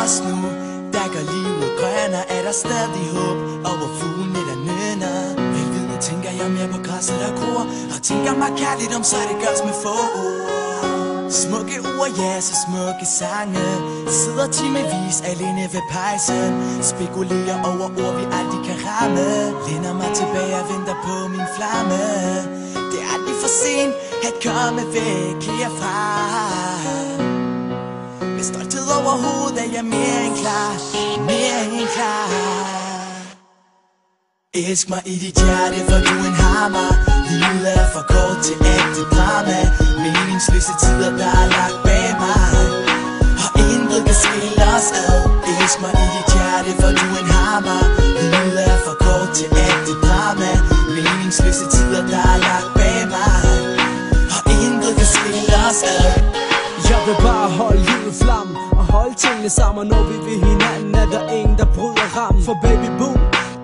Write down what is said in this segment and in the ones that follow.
os nu, der gør livet grønnere, er der stadig håb, og hvor fuglene der nynner. Velvidende tænker jeg mere på græsset der gror, og tænker mig kærligt om, så det gørs med få ord. Smukke ord, ja, så smukke sange. Sidder timevis alene ved pejsen, spekulerer over ord, vi aldrig kan ramme. Læner mig tilbage og venter på min flamme. Det er aldrig for sent at komme væk herfra. Med stolthed over hovedet er jeg mere end klar, mere end klar. Elsk mig i dit hjerte, for du er en hammer. Livet er for kort til ægte drama. Meningsløse tider, der er lagt bag mig, og intet kan skille os ad. Elsk mig i dit hjerte, for du er en hammer. Livet er for kort til ægte drama. Meningsløse tider, der er lagt bag mig, og intet kan skille os ad. Jeg vil bare holde livet flamme og holde tingene sammen. Når vi ved hinanden, er der ingen, der bryder rammen. For baby boo,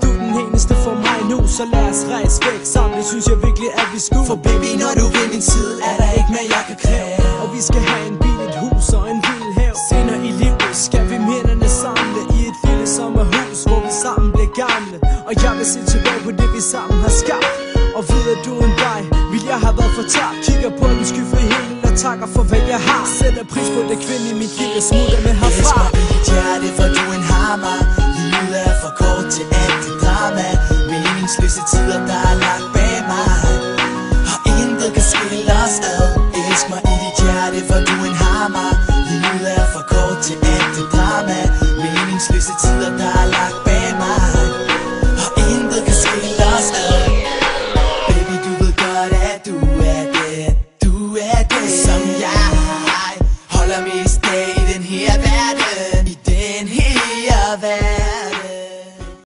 du er den eneste for mig nu, så lad os rejse væk sammen. Det synes jeg virkelig, at vi skulle. For baby, når du ved min side, er der ikke mere, jeg kan kræve. Og vi skal have en bil, et hus og en vild have. Senere i livet skal vi minderne samle i et lille sommerhus, hvor vi sammen bliver gamle. Og jeg vil se tilbage på det, vi sammen har skabt, og vide, at du en dig ville jeg have været for tabt. Kigger på den skyfri himmel og takker for hvad jeg har. Sætter pris på det kvinde i mit liv, jeg smutter med herfra. Elsk mig i dit hjerte, for du er en hammer. Livet er for kort til ægte drama. Meningsløse tider, der er lagt